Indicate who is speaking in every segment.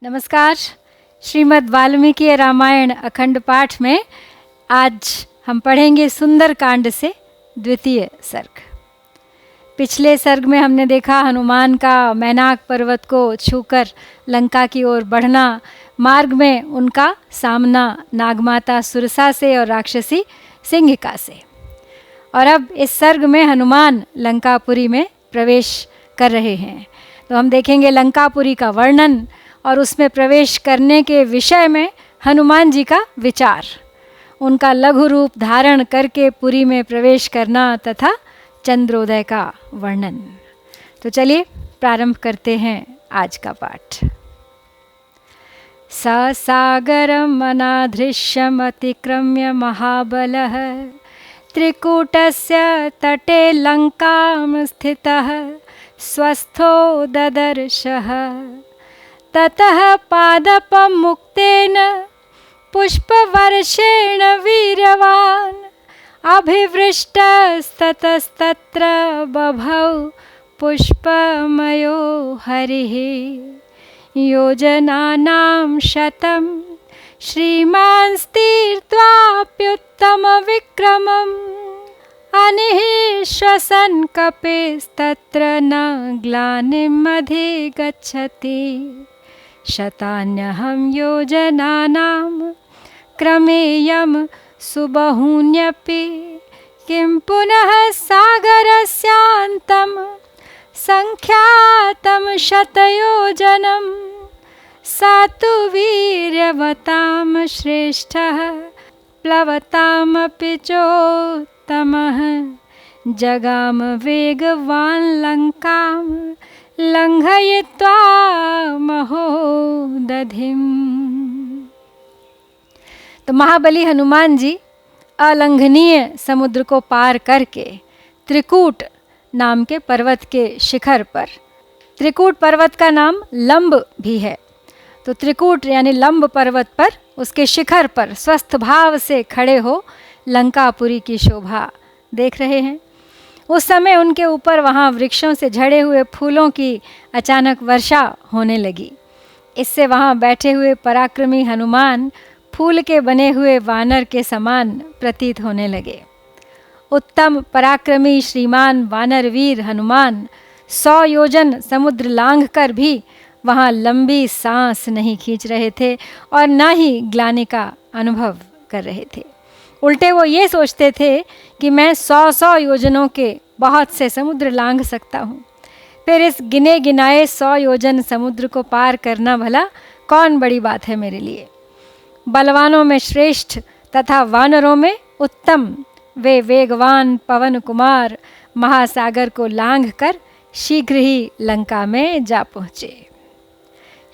Speaker 1: नमस्कार। श्रीमद् वाल्मीकि रामायण अखंड पाठ में आज हम पढ़ेंगे सुंदर कांड से द्वितीय सर्ग। पिछले सर्ग में हमने देखा हनुमान का मैनाक पर्वत को छूकर लंका की ओर बढ़ना, मार्ग में उनका सामना नागमाता सुरसा से और राक्षसी सिंहिका से। और अब इस सर्ग में हनुमान लंकापुरी में प्रवेश कर रहे हैं, तो हम देखेंगे लंकापुरी का वर्णन और उसमें प्रवेश करने के विषय में हनुमान जी का विचार, उनका लघु रूप धारण करके पुरी में प्रवेश करना तथा चंद्रोदय का वर्णन। तो चलिए प्रारंभ करते हैं आज का पाठ। स सागरम अनाधृश्यम अतिक्रम्य महाबलः त्रिकूटस्य तटे लंकां स्थितः स्वस्थो ददर्शः। ततः पादपमुक्तेन पुष्पवर्षेण वीर्यवान् अभिवृष्टस्ततस्तत्र बभौ पुष्पमयो हरिः। योजनानां शतं श्रीमान् तीर्त्वाप्युत्तमविक्रमम् अनिः श्वसन् कपेस्तत्र न ग्लानिम् अधिगच्छति। शतान्यहं योजनानां क्रमेयं सुबहून्यपि किं पुनः सागरस्यान्तं सङ्ख्यातं शतयोजनं। सा तु वीर्यवतां श्रेष्ठः प्लवतामपि चोत्तमः। जगाम वेगवान् लङ्कां लङ्घयित्वा महोदधिम्। तो महाबली हनुमान जी अलंघनीय समुद्र को पार करके त्रिकूट नाम के पर्वत के शिखर पर, त्रिकूट पर्वत का नाम लंब भी है, तो त्रिकूट यानी लंब पर्वत पर उसके शिखर पर स्वस्थ भाव से खड़े हो लंकापुरी की शोभा देख रहे हैं। उस समय उनके ऊपर वहाँ वृक्षों से झड़े हुए फूलों की अचानक वर्षा होने लगी। इससे वहाँ बैठे हुए पराक्रमी हनुमान फूल के बने हुए वानर के समान प्रतीत होने लगे। उत्तम पराक्रमी श्रीमान वानरवीर हनुमान 100 योजन समुद्र लांघकर भी वहाँ लंबी सांस नहीं खींच रहे थे और न ही ग्लानि का अनुभव कर रहे थे। उल्टे वो ये सोचते थे कि मैं 100 योजनों के बहुत से समुद्र लांघ सकता हूँ, फिर इस गिने गिनाए 100 योजन समुद्र को पार करना भला कौन बड़ी बात है मेरे लिए। बलवानों में श्रेष्ठ तथा वानरों में उत्तम वे वेगवान पवन कुमार महासागर को लांघकर शीघ्र ही लंका में जा पहुँचे।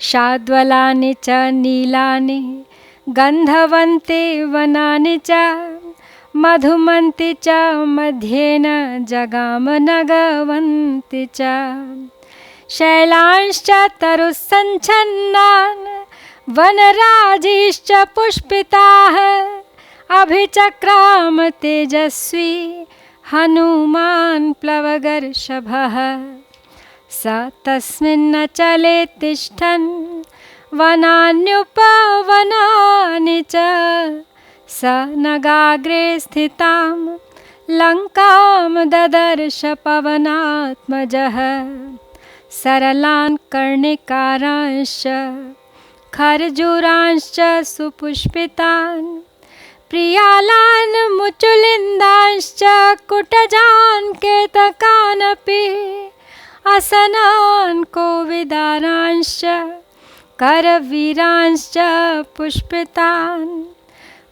Speaker 1: शाद्वलानि च नीलानि गंधवन्ति वनानि च मधुमन्ति च मध्येन जगाम नगवन्ति च। शैलांश्च तरुसञ्छन्नान् वनराजीश्च पुष्पिताः अभिचक्राम तेजस्वी हनुमान् प्लवगर्षभः। स तस्मिन्नचले तिष्ठन् वनान्युपवनानि च स नगाग्रे स्थितां लङ्कां ददर्श पवनात्मजः। सरलान् कर्णिकारांश्च खर्जूरांश्च सुपुष्पितान् प्रियालान् मुचुलिन्दांश्च कुटजान् केतकानपि असनान् कोविदारांश्च करवीरांश्च पुष्पितान्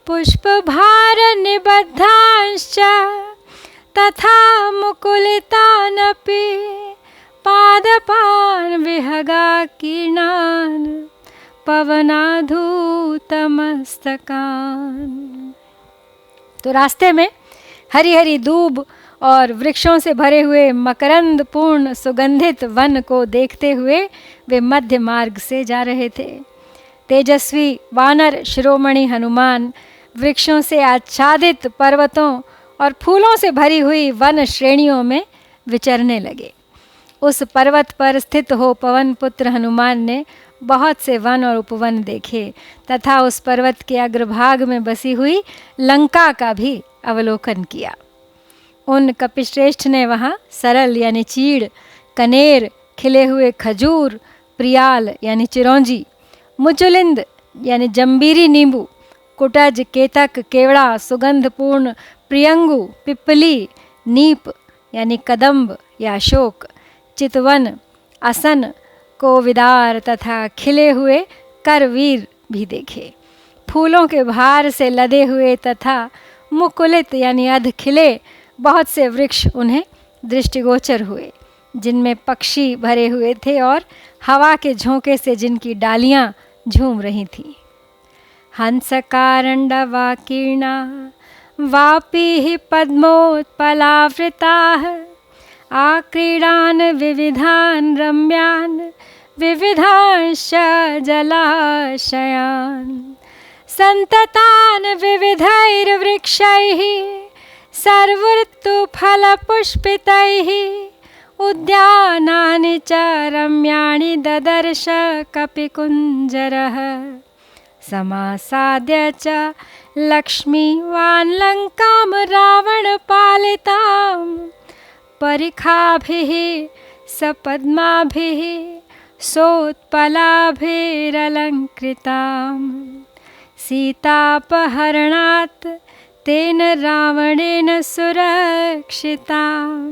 Speaker 1: पुष्पभारनिबद्धांश्च तथा मुकुलितानपि पादपान् विहगाकीर्णान् पवनाधूतमस्तकान्। तो रास्ते में हरी हरी दूब और वृक्षों से भरे हुए मकरंद पूर्ण सुगंधित वन को देखते हुए वे मध्य मार्ग से जा रहे थे। तेजस्वी वानर शिरोमणि हनुमान वृक्षों से आच्छादित पर्वतों और फूलों से भरी हुई वन श्रेणियों में विचरने लगे। उस पर्वत पर स्थित हो पवन पुत्र हनुमान ने बहुत से वन और उपवन देखे तथा उस पर्वत के अग्रभाग में बसी हुई लंका का भी अवलोकन किया। उन कपिश्रेष्ठ ने वहाँ सरल यानी चीड़, कनेर, खिले हुए खजूर, प्रियाल यानी चिरौंजी, मुचुलिंद यानी जंबीरी नींबू, कुटज, केतक, केवड़ा, सुगंधपूर्ण प्रियंगु, पिपली, नीप यानी कदम्ब या अशोक, चितवन, असन, कोविदार तथा खिले हुए करवीर भी देखे। फूलों के भार से लदे हुए तथा मुकुलित यानी अध खिले बहुत से वृक्ष उन्हें दृष्टिगोचर हुए, जिनमें पक्षी भरे हुए थे और हवा के झोंके से जिनकी डालियां झूम रही थीं। हंस कारंडवाकीर्णा वापी पद्मोत्पलावृताः आक्रीडान विविधान रम्यान विविधांश्च जलाशयान् संततान विविधैर्वृक्षैः सर्वऋतुफलपुष्पितैः उद्यानानि च रम्याणि ददर्श कपिकुञ्जरः समासाद्य च लक्ष्मीवान् लङ्कां रावणपालितां परिखाभिः सपद्माभिः सोत्पलाभिरलङ्कृताम् सीतापहरणात् तेन रावणेन सुरक्षिताम्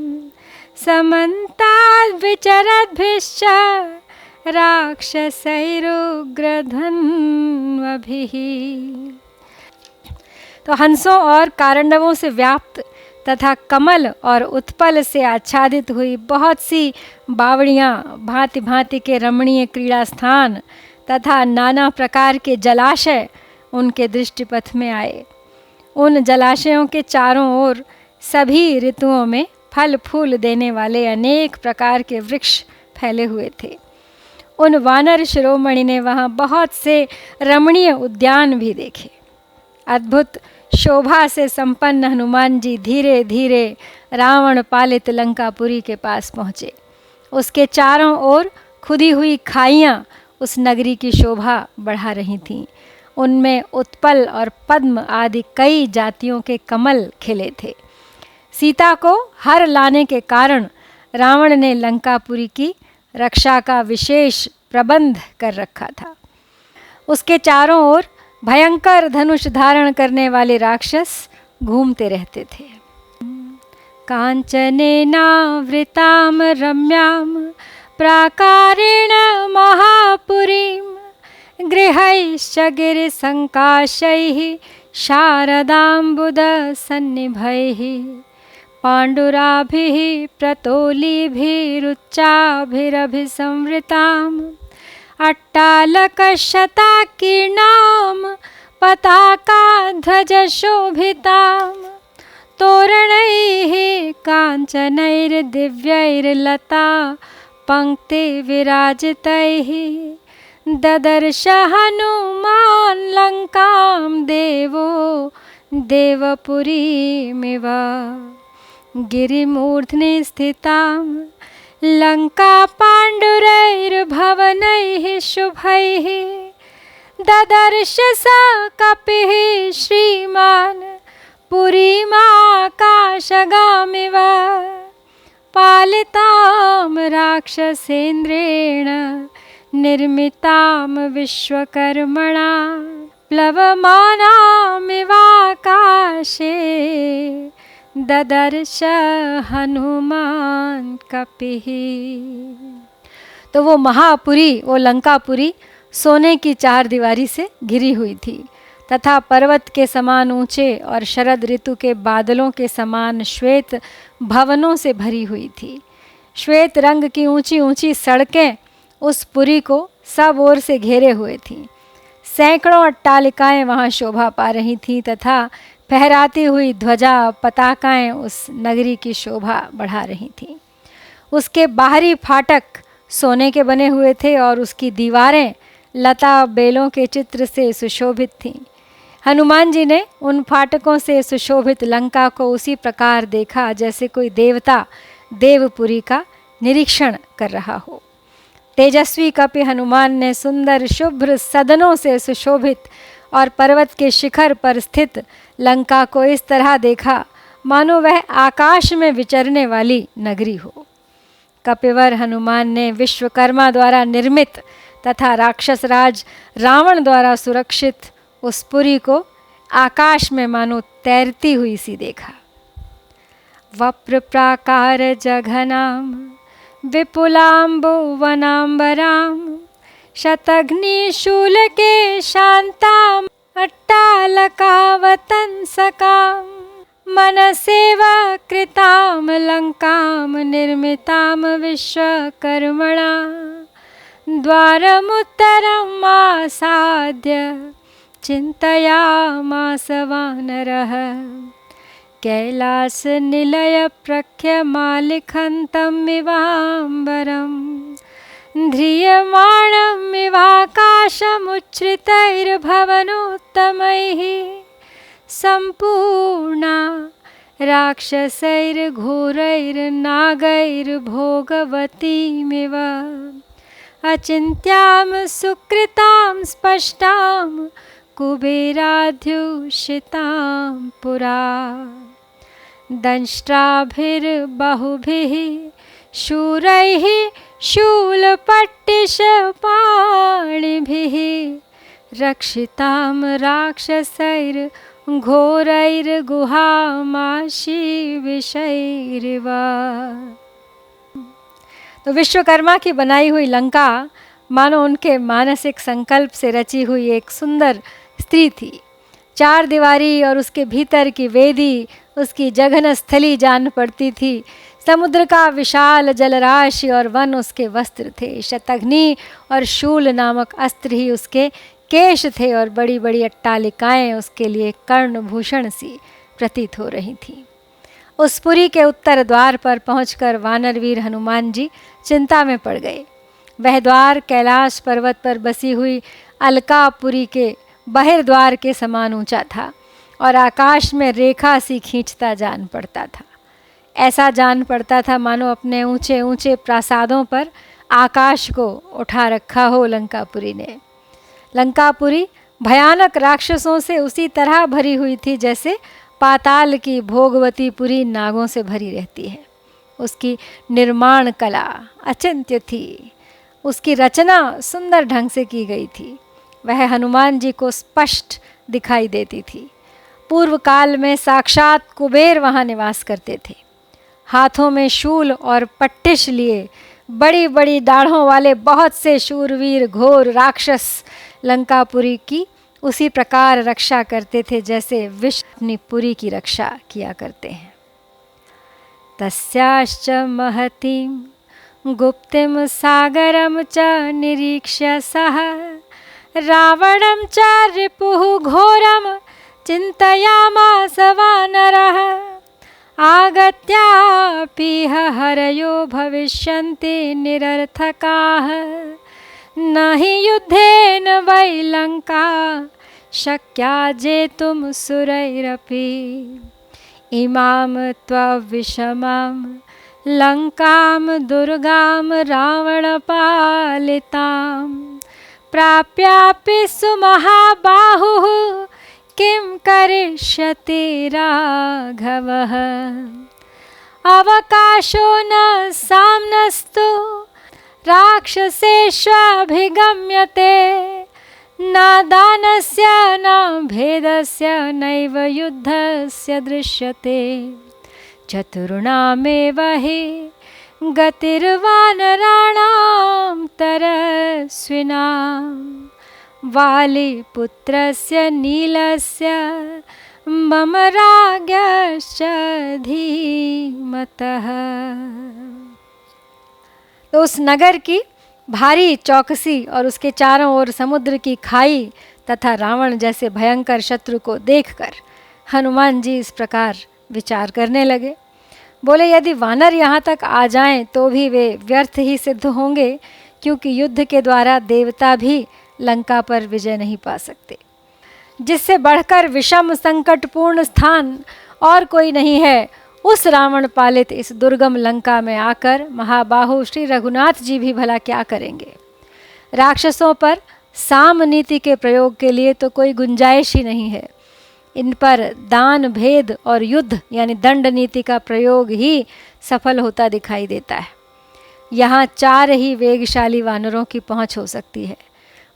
Speaker 1: समन्ताद् विचरद्भिश्च राक्षसैरुग्रधन्वभिः। तो हंसों और कारंडवों से व्याप्त तथा कमल और उत्पल से आच्छादित हुई बहुत सी बावड़ियाँ, भांति भांति के रमणीय क्रीड़ा स्थान तथा नाना प्रकार के जलाशय उनके दृष्टिपथ में आए। उन जलाशयों के चारों ओर सभी ऋतुओं में फल फूल देने वाले अनेक प्रकार के वृक्ष फैले हुए थे। उन वानर शिरोमणि ने वहाँ बहुत से रमणीय उद्यान भी देखे। अद्भुत शोभा से संपन्न हनुमान जी धीरे धीरे रावण पालित लंकापुरी के पास पहुँचे। उसके चारों ओर खुदी हुई खाइयाँ उस नगरी की शोभा बढ़ा रही थीं। उनमें उत्पल और पद्म आदि कई जातियों के कमल खिले थे। सीता को हर लाने के कारण रावण ने लंकापुरी की रक्षा का विशेष प्रबंध कर रखा था। उसके चारों ओर भयंकर धनुष धारण करने वाले राक्षस घूमते रहते थे। कांचनेनावृताम रम्याम प्राकारेण महापुरीम गृहैश्च गिरिसंकाशैः शारदाम्बुदसन्निभैः पाण्डुराभिः प्रतोलीभिरुच्चाभिरभिसंवृताम् अट्टालकशताकीर्णां पताकाध्वजशोभितां तोरणैः काञ्चनैर्दिव्यैर्लता पङ्क्तिविराजितैः ददर्श हनुमान् लङ्कां देवो देवपुरीमिव गिरिमूर्ध्नि स्थितां लङ्का पाण्डुरैर्भवनैः शुभैः ददर्श स कपिः श्रीमान् पुरीमाकाशगामिव पालितां राक्षसेन्द्रेण निर्मितां विश्वकर्मणा प्लवमानामिवाकाशे ददर्श हनुमान कपिः। तो वो महापुरी, वो लंकापुरी सोने की चार दीवारी से घिरी हुई थी तथा पर्वत के समान ऊंचे और शरद ऋतु के बादलों के समान श्वेत भवनों से भरी हुई थी। श्वेत रंग की ऊंची ऊंची सड़कें उस पुरी को सब ओर से घेरे हुए थीं। सैकड़ों अट्टालिकाएं वहाँ शोभा पा रही थीं तथा फहराती हुई ध्वजा पताकाएं उस नगरी की शोभा बढ़ा रही थीं। उसके बाहरी फाटक सोने के बने हुए थे और उसकी दीवारें लता बेलों के चित्र से सुशोभित थीं। हनुमान जी ने उन फाटकों से सुशोभित लंका को उसी प्रकार देखा जैसे कोई देवता देवपुरी का निरीक्षण कर रहा हो। तेजस्वी कपि हनुमान ने सुंदर शुभ्र सदनों से सुशोभित और पर्वत के शिखर पर स्थित लंका को इस तरह देखा मानो वह आकाश में विचरने वाली नगरी हो। कपिवर हनुमान ने विश्वकर्मा द्वारा निर्मित तथा राक्षस राज रावण द्वारा सुरक्षित उस पुरी को आकाश में मानो तैरती हुई सी देखा। वप्र प्राकार जघनाम विपुलाम्बो वनाम्बराम शतघ्नि शूल के शांताम अट्टालकावतंसकाम मनसेवा कृताम लंकाम निर्मिताम विश्वकर्मणा द्वारमुत्तरम् आसाद्य चिन्तयामास वानरः कैलास निलय प्रख्यमालिखन्तमिवाम्बरम् ध्रियमाणमिवाकाशमुच्छ्रितैर्भवनोत्तमैः सम्पूर्णा राक्षसैर्घोरैर्नागैर्भोगवतीमिव अचिन्त्यां सुकृतां स्पष्टां कुबेराध्युषितां पुरा दंष्ट्राभिर्बहुभिः शूरैः शूलपट्टिशपाणिभिः रक्षितां राक्षसैर्घोरैर्गुहामाशीविषैरिव। तो विश्वकर्मा की बनाई हुई लंका मानो उनके मानसिक संकल्प से रची हुई एक सुंदर स्त्री थी। चार दीवारी और उसके भीतर की वेदी उसकी जघन स्थली जान पड़ती थी। समुद्र का विशाल जलराशि और वन उसके वस्त्र थे। शतघ्नि और शूल नामक अस्त्र ही उसके केश थे और बड़ी बड़ी अट्टालिकाएं उसके लिए कर्णभूषण सी प्रतीत हो रही थीं। उस पुरी के उत्तर द्वार पर पहुंचकर वानरवीर हनुमान जी चिंता में पड़ गए। वह द्वार कैलाश पर्वत पर बसी हुई अलकापुरी के बहिर्द्वार के समान ऊंचा था और आकाश में रेखा सी खींचता जान पड़ता था। ऐसा जान पड़ता था मानो अपने ऊंचे ऊंचे प्रासादों पर आकाश को उठा रखा हो लंकापुरी ने। लंकापुरी भयानक राक्षसों से उसी तरह भरी हुई थी जैसे पाताल की भोगवतीपुरी नागों से भरी रहती है। उसकी निर्माण कला अचिंत्य थी। उसकी रचना सुंदर ढंग से की गई थी। वह हनुमान जी को स्पष्ट दिखाई देती थी। पूर्व काल में साक्षात कुबेर वहाँ निवास करते थे। हाथों में शूल और पट्टिश लिए बड़ी बड़ी दाढ़ों वाले बहुत से शूरवीर घोर राक्षस लंकापुरी की उसी प्रकार रक्षा करते थे जैसे विष्णु अपनी पुरी की रक्षा किया करते हैं। तस्याश्च महतीं गुप्तिम सागरम च निरीक्ष्य सह रावणं च रिपुः घोरं चिन्तयामास वानरः आगत्यापीह हरयो भविष्यन्ति निरर्थकाः न हि युद्धेन वै लङ्का शक्या जेतुं सुरैरपि इमां त्वविषमां लङ्कां दुर्गां रावणपालितां प्राप्यापि सुमहाबाहुः किं करिष्यति राघवः अवकाशो न साम्नस्तु राक्षसेष्वभिगम्यते न दानस्य न भेदस्य नैव युद्धस्य दृश्यते चतुर्णामेव हि गतिर्वानराणां तरस्विनां वालिपुत्रस्य नीलस्य मम राज्ञश्च धीमतः। तो उस नगर की भारी चौकसी और उसके चारों ओर समुद्र की खाई तथा रावण जैसे भयंकर शत्रु को देखकर हनुमान जी इस प्रकार विचार करने लगे। बोले, यदि वानर यहाँ तक आ जाएं तो भी वे व्यर्थ ही सिद्ध होंगे, क्योंकि युद्ध के द्वारा देवता भी लंका पर विजय नहीं पा सकते। जिससे बढ़कर विषम संकटपूर्ण स्थान और कोई नहीं है उस रावण पालित इस दुर्गम लंका में आकर महाबाहु श्री रघुनाथ जी भी भला क्या करेंगे। राक्षसों पर साम नीति के प्रयोग के लिए तो कोई गुंजाइश ही नहीं है। इन पर दान भेद और युद्ध यानी दंड नीति का प्रयोग ही सफल होता दिखाई देता है। यहाँ 4 ही वेगशाली वानरों की पहुँच हो सकती है,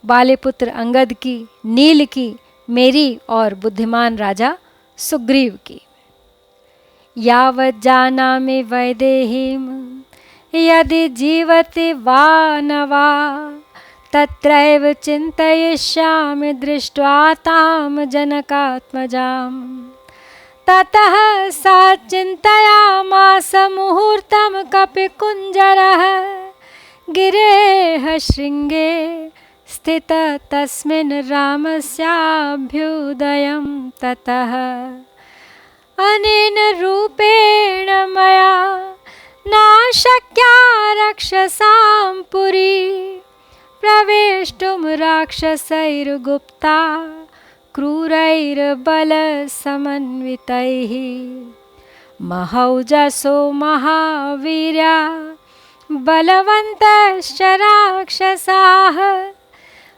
Speaker 1: बालीपुत्र अंगद की, नील की, मेरी और बुद्धिमान राजा सुग्रीव की। यावत् जानामि वैदेहीं यदि जीवति वा न वा तत्रैव चिन्तयिष्यामि दृष्ट्वा तां जनकात्मजां। ततः सा चिन्तयामास मुहूर्तं कपिकुञ्जरः गिरेः शृङ्गे स्थितः तस्मिन् रामस्याभ्युदयं ततः। अनेन रूपेण मया नाशक्या राक्षसां पुरी प्रवेष्टुं राक्षसैर्गुप्ता क्रूरैर्बलसमन्वितैः। महौजसो महावीर्या बलवन्तश्च राक्षसाः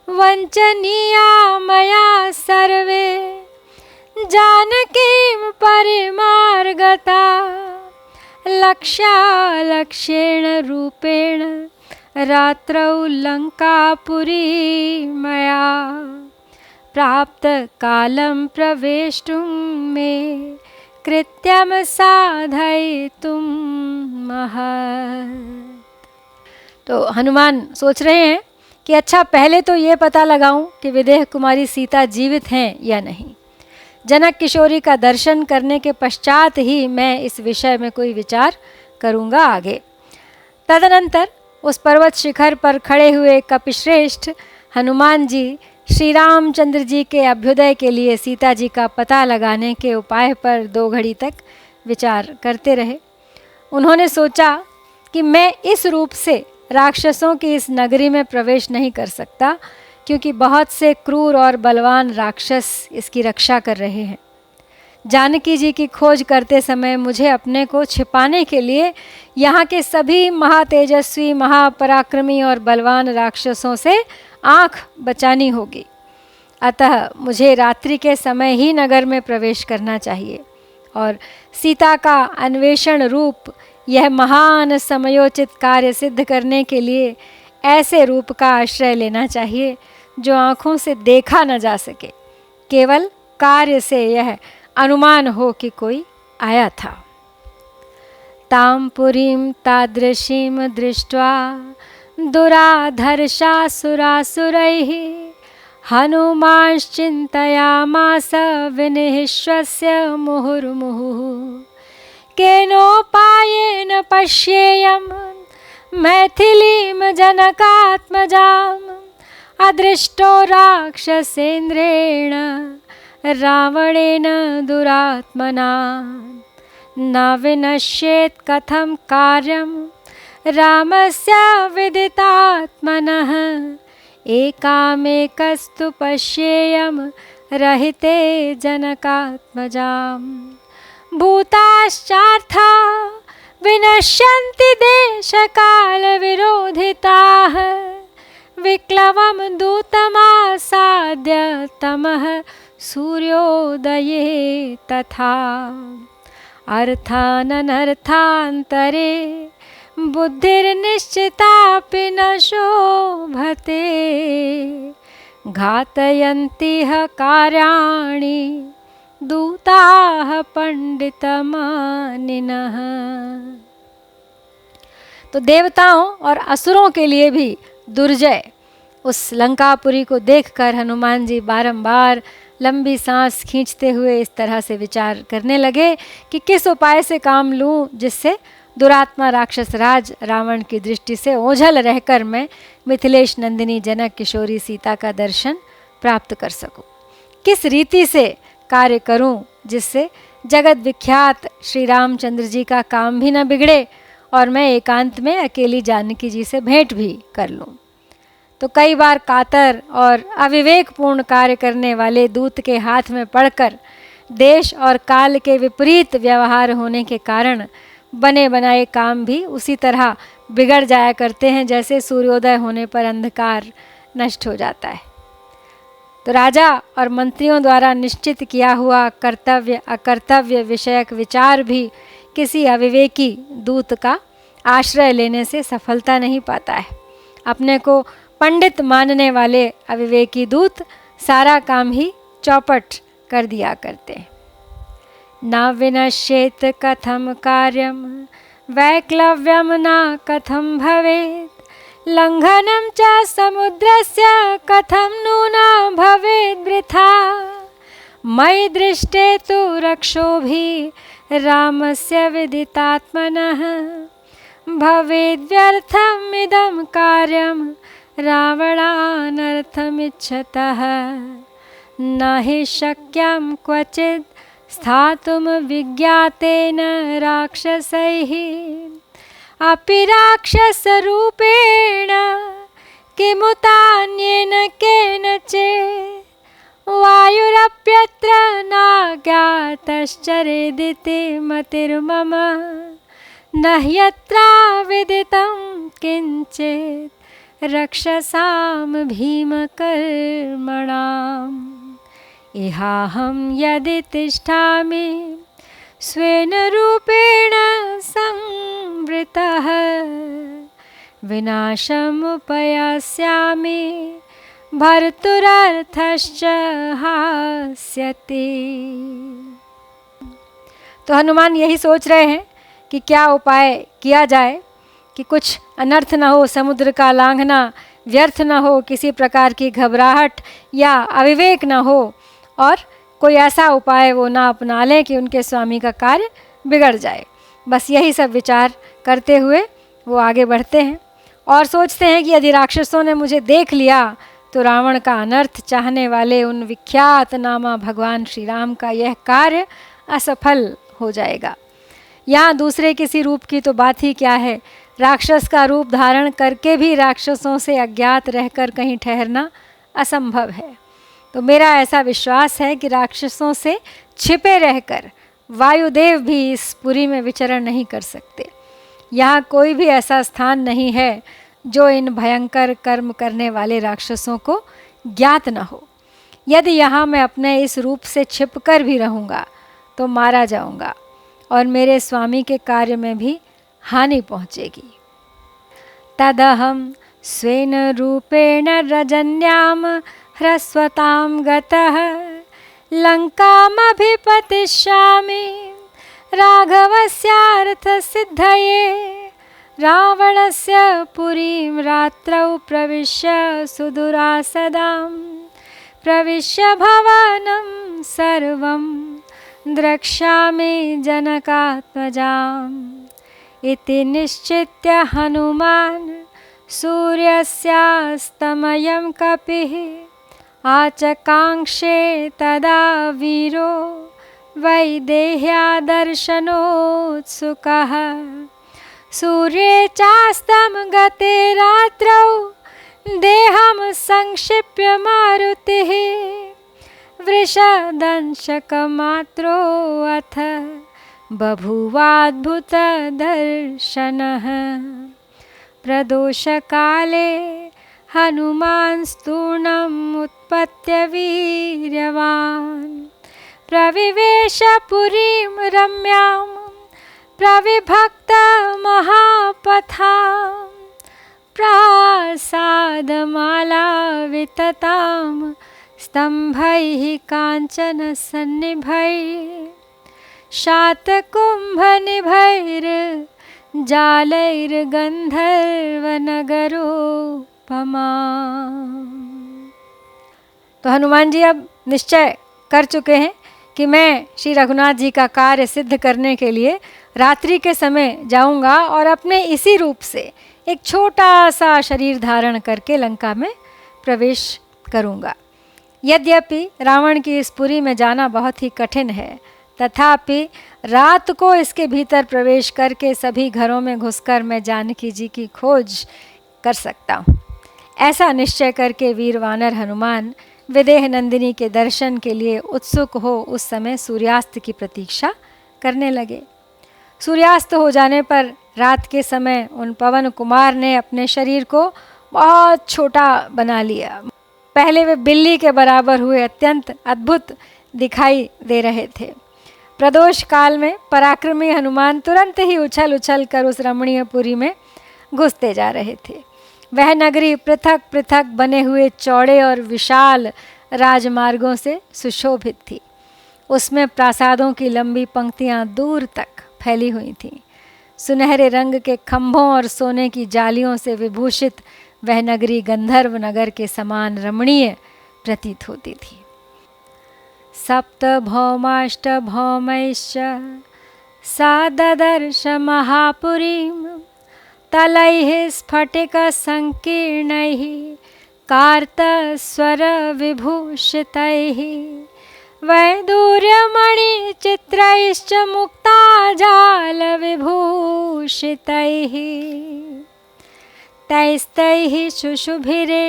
Speaker 1: वञ्चनीया मया सर्वे जानकीं परिमार्गता। लक्ष्यालक्ष्येण रूपेण रात्रौ लङ्कापुरी मया प्राप्त कालं प्रवेष्टुं मे कृत्यं साधयितुं महत्। तो हनुमान सोच रहे हैं कि अच्छा पहले तो ये पता लगाऊं कि विदेह कुमारी सीता जीवित हैं या नहीं। जनक किशोरी का दर्शन करने के पश्चात ही मैं इस विषय में कोई विचार करूंगा आगे। तदनंतर उस पर्वत शिखर पर खड़े हुए कपिश्रेष्ठ हनुमान जी श्री रामचंद्र जी के अभ्युदय के लिए सीता जी का पता लगाने के उपाय पर 2 घड़ी तक विचार करते रहे। उन्होंने सोचा कि मैं इस रूप से राक्षसों की इस नगरी में प्रवेश नहीं कर सकता, क्योंकि बहुत से क्रूर और बलवान राक्षस इसकी रक्षा कर रहे हैं। जानकी जी की खोज करते समय मुझे अपने को छिपाने के लिए यहाँ के सभी महातेजस्वी, महापराक्रमी और बलवान राक्षसों से आँख बचानी होगी। अतः मुझे रात्रि के समय ही नगर में प्रवेश करना चाहिए और सीता का अन्वेषण रूप यह महान समयोचित कार्य सिद्ध करने के लिए ऐसे रूप का आश्रय लेना चाहिए जो आँखों से देखा न जा सके, केवल कार्य से यह अनुमान हो कि कोई आया था। तां पुरीं तादृशीं दृष्ट्वा दुराधर्षासुरासुरैः हनुमांश्चिन्तयामास विनिश्वस्य मुहुर्मुहुः। केनोपायेन पश्येयं मैथिलीं जनकात्मजाम् अदृष्टो राक्षसेन्द्रेण रावणेन दुरात्मना। न विनश्येत् कथं कार्यं रामस्य विदितात्मनः। एकामेकस्तु पश्येयं रहिते जनकात्मजाम्। भूताश्चार्था विनश्यन्ति देशकालविरोधिताः। विक्लवं दूतमासाद्य तमः सूर्योदये तथा। अर्थाननर्थान्तरे बुद्धिर्निश्चितापि न शोभते। घातयन्तिह कार्याणि दूताः पंडितमानिनः। तो देवताओं और असुरों के लिए भी दुर्जय उस लंकापुरी को देखकर हनुमान जी बारंबार लंबी सांस खींचते हुए इस तरह से विचार करने लगे कि किस उपाय से काम लूं जिससे दुरात्मा राक्षस राज रावण की दृष्टि से ओझल रहकर मैं मिथिलेश नंदिनी जनक किशोरी सीता का दर्शन प्राप्त कर सकूं। किस रीति से कार्य करूं जिससे जगत विख्यात श्री रामचंद्र जी का काम भी न बिगड़े और मैं एकांत में अकेली जानकी जी से भेंट भी कर लूं। तो कई बार कातर और अविवेकपूर्ण कार्य करने वाले दूत के हाथ में पड़कर देश और काल के विपरीत व्यवहार होने के कारण बने बनाए काम भी उसी तरह बिगड़ जाया करते हैं जैसे सूर्योदय होने पर अंधकार नष्ट हो जाता है। तो राजा और मंत्रियों द्वारा निश्चित किया हुआ कर्तव्य अकर्तव्य विषयक विचार भी किसी अविवेकी दूत का आश्रय लेने से सफलता नहीं पाता है। अपने को पंडित मानने वाले अविवेकी दूत सारा काम ही चौपट कर दिया करते हैं। न विनश्येत कथम कार्यम वैक्लव्यम न कथम भवेत् लंघनं च समुद्रस्य कथं नूना भवेद् वृथा मयि दृष्टे तु रक्षोभिः रामस्य विदितात्मनः भवेद्व्यर्थम् इदं कार्यं रावणानर्थमिच्छतः न हि शक्यं क्वचित् स्थातुं विज्ञातेन राक्षसैः अपि राक्षसरूपेण किमुतान्येन केनचित् वायुरप्यत्र नाज्ञातश्चरेदिति मतिर्मम न ह्यत्रा विदितं किञ्चित् रक्षसां भीमकर्मणाम् इहाहं यदि तिष्ठामि स्वेन रूपेण संवृतः विनाशमुपयास्यामि भर्तुरर्थश्च हास्यति। तो हनुमान यही सोच रहे हैं कि क्या उपाय किया जाए कि कुछ अनर्थ न हो, समुद्र का लांघना व्यर्थ न हो, किसी प्रकार की घबराहट या अविवेक न हो और कोई ऐसा उपाय वो ना अपना लें कि उनके स्वामी का कार्य बिगड़ जाए। बस यही सब विचार करते हुए वो आगे बढ़ते हैं और सोचते हैं कि यदि राक्षसों ने मुझे देख लिया तो रावण का अनर्थ चाहने वाले उन विख्यात नामा भगवान श्री राम का यह कार्य असफल हो जाएगा। यहाँ दूसरे किसी रूप की तो बात ही क्या है, राक्षस का रूप धारण करके भी राक्षसों से अज्ञात रहकर कहीं ठहरना असंभव है। तो मेरा ऐसा विश्वास है कि राक्षसों से छिपे रहकर वायुदेव भी इस पुरी में विचरण नहीं कर सकते। यहाँ कोई भी ऐसा स्थान नहीं है जो इन भयंकर कर्म करने वाले राक्षसों को ज्ञात न हो। यदि यहाँ मैं अपने इस रूप से छिपकर भी रहूँगा तो मारा जाऊँगा और मेरे स्वामी के कार्य में भी हानि पहुँचेगी। तदहं स्वेन रूपेण रजन्याम ह्रस्वतां गतः लङ्कामभिपतिष्यामि राघवस्यार्थसिद्धये रावणस्य पुरीं रात्रौ प्रविश्य सुदुरासदां प्रविश्य भवनं सर्वं द्रक्ष्यामि जनकात्मजाम् इति निश्चित्य हनुमान् सूर्यस्यास्तमयं कपिः आचकांक्षे तदा वीरो वैदेह्यादर्शनोत्सुकः सूर्ये चास्तमगते रात्रौ देहं संक्षिप्य मारुतिः वृषदंशकमात्रोऽथ बभूवाद्भुतदर्शनः प्रदोषकाले हनुमान् स्तूर्णम् उत्पत्य वीर्यवान् प्रविवेश पुरीं रम्यां प्रविभक्तमहापथां प्रासादमाला विततां स्तम्भैः काञ्चनसन्निभैः शातकुम्भनिभैर्जालैर्गन्धर्वनगरोपमा। तो हनुमान जी अब निश्चय कर चुके हैं कि मैं श्री रघुनाथ जी का कार्य सिद्ध करने के लिए रात्रि के समय जाऊंगा और अपने इसी रूप से एक छोटा सा शरीर धारण करके लंका में प्रवेश करूंगा। यद्यपि रावण की इस पुरी में जाना बहुत ही कठिन है, तथापि रात को इसके भीतर प्रवेश करके सभी घरों में घुसकर मैं जानकी जी की खोज कर सकता हूँ। ऐसा निश्चय करके वीर वानर हनुमान विदेह नंदिनी के दर्शन के लिए उत्सुक हो उस समय सूर्यास्त की प्रतीक्षा करने लगे। सूर्यास्त हो जाने पर रात के समय उन पवन कुमार ने अपने शरीर को बहुत छोटा बना लिया। पहले वे बिल्ली के बराबर हुए, अत्यंत अद्भुत दिखाई दे रहे थे। प्रदोष काल में पराक्रमी हनुमान तुरंत ही उछल उछल कर उस रमणीयपुरी में घुसते जा रहे थे। वह नगरी पृथक पृथक बने हुए चौड़े और विशाल राजमार्गों से सुशोभित थी। उसमें प्रासादों की लंबी पंक्तियां दूर तक फैली हुई थीं। सुनहरे रंग के खंभों और सोने की जालियों से विभूषित वह नगरी गंधर्व नगर के समान रमणीय प्रतीत होती थी। सप्त भौमाष्ट भौमैश्च सा ददर्श महापुरीं तलैः स्फटिक संकीर्णैः कार्तस्वर विभूषितैः वैदूर्यमणि चित्रैश्च मुक्ताजाल विभूषितैः तैस्तैः शुशुभिरे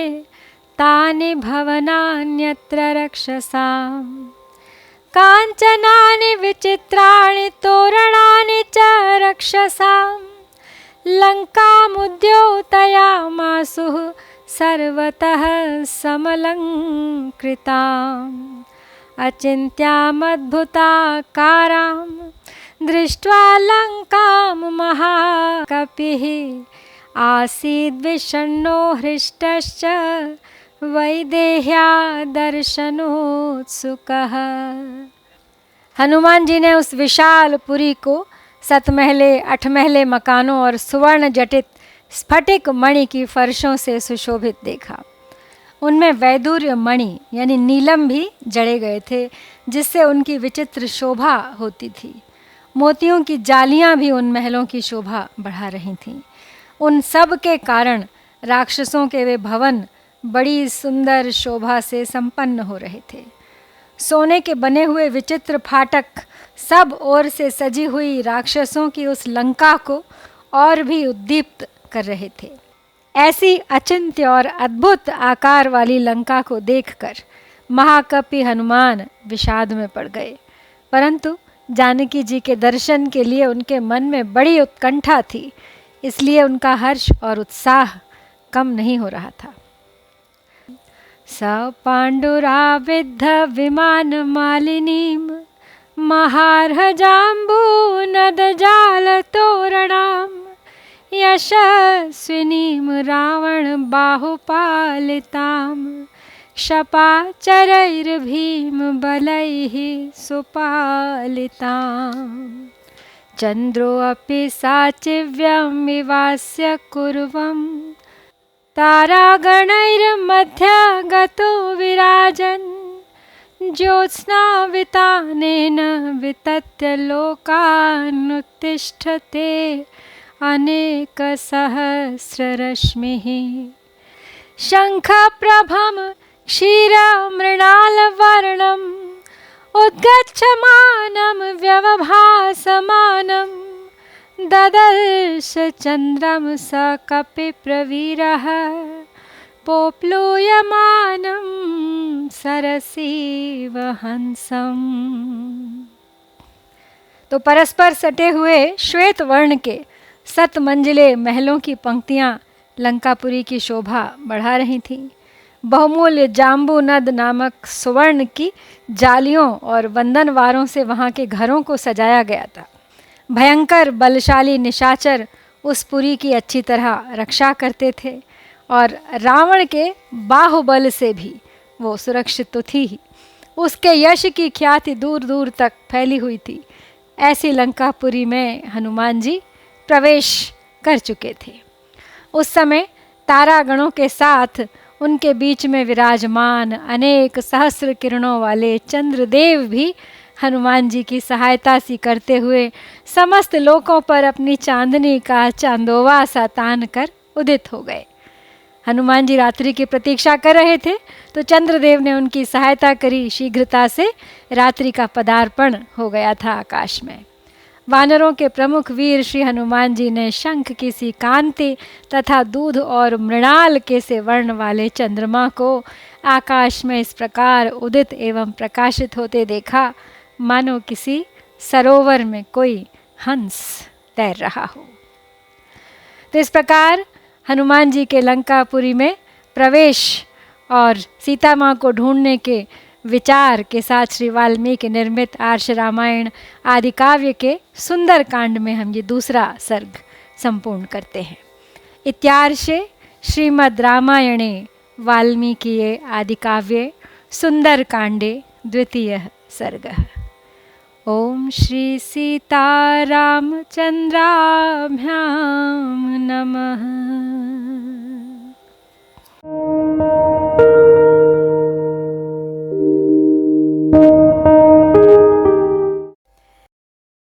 Speaker 1: तानि भवनान्यत्र रक्षसाम् काञ्चनानि विचित्राणि तोरणानि च रक्षसाम् लङ्कामुद्योतयामासुः सर्वतः समलङ्कृताम् अचिन्त्यामद्भुताकारां दृष्ट्वा लङ्कां महाकपिः आसीद्विषण्णो हृष्टश्च वैदेह्या दर्शनोत्सुकः। हनुमान जी ने उस विशाल पुरी को सतमहले, अठमहले मकानों और सुवर्ण जटित स्फटिक मणि की फर्शों से सुशोभित देखा। उनमें वैदूर्य मणि यानी नीलम भी जड़े गए थे, जिससे उनकी विचित्र शोभा होती थी। मोतियों की जालियां भी उन महलों की शोभा बढ़ा रही थीं। उन सब के कारण राक्षसों के वे भवन बड़ी सुंदर शोभा से संपन्न हो रहे थे। सोने के बने हुए विचित्र फाटक सब ओर से सजी हुई राक्षसों की उस लंका को और भी उद्दीप्त कर रहे थे। ऐसी अचिंत्य और अद्भुत आकार वाली लंका को देखकर महाकपि हनुमान विषाद में पड़ गए, परंतु जानकी जी के दर्शन के लिए उनके मन में बड़ी उत्कंठा थी, इसलिए उनका हर्ष और उत्साह कम नहीं हो रहा था। स पाण्डुराविद्ध विमान मालिनीं महार्हजाम्बूनदजालतोरणां यशस्विनीं रावण बाहुपालितां क्षपाचरैर्भीम बलैः सुपालिताम् चन्द्रोऽपि साचिव्यमिवास्य कुर्वन् तारागणैर्मध्यगतो विराजन् ज्योत्स्नावितानेन वितत्य लोकानुत्तिष्ठते अनेकसहस्ररश्मिः शङ्खप्रभं क्षीरमृणालवर्णम् उद्गच्छमानं व्यवभासमानं ददर्श चन्द्रं स कपिप्रवीरः पोप्लूयमानं सरसीव हंसम्। तो परस्पर सटे हुए श्वेत वर्ण के 7 मंजिले महलों की पंक्तियां लंकापुरी की शोभा बढ़ा रही थीं। बहुमूल्य जाम्बू नद नामक सुवर्ण की जालियों और वंदनवारों से वहाँ के घरों को सजाया गया था। भयंकर बलशाली निशाचर उस पुरी की अच्छी तरह रक्षा करते थे और रावण के बाहुबल से भी वो सुरक्षित तो थी ही, उसके यश की ख्याति दूर दूर तक फैली हुई थी। ऐसी लंकापुरी में हनुमान जी प्रवेश कर चुके थे। उस समय तारागणों के साथ उनके बीच में विराजमान अनेक सहस्र किरणों वाले चंद्रदेव भी हनुमान जी की सहायता सी करते हुए समस्त लोकों पर अपनी चांदनी का चांदोवा सा तान कर उदित हो गए। हनुमान जी रात्रि की प्रतीक्षा कर रहे थे तो चंद्रदेव ने उनकी सहायता करी। शीघ्रता से रात्रि का पदार्पण हो गया था आकाश में। वानरों के प्रमुख वीर श्री हनुमान जी ने शंख की सी कांति तथा दूध और मृणाल के से वर्ण वाले चंद्रमा को आकाश में इस प्रकार उदित एवं प्रकाशित होते देखा मानो किसी सरोवर में कोई हंस तैर रहा हो। तो इस प्रकार हनुमान जी के लंकापुरी में प्रवेश और सीता माँ को ढूंढने के विचार के साथ श्री वाल्मीकि निर्मित आर्ष रामायण आदि काव्य के सुंदर कांड में हम ये दूसरा सर्ग संपूर्ण करते हैं। इत्यार्षे श्रीमद् रामायणे वाल्मीकिये आदि काव्ये सुंदर कांडे द्वितीयः सर्गः। ओम श्री सीतारामचंद्राभ्यां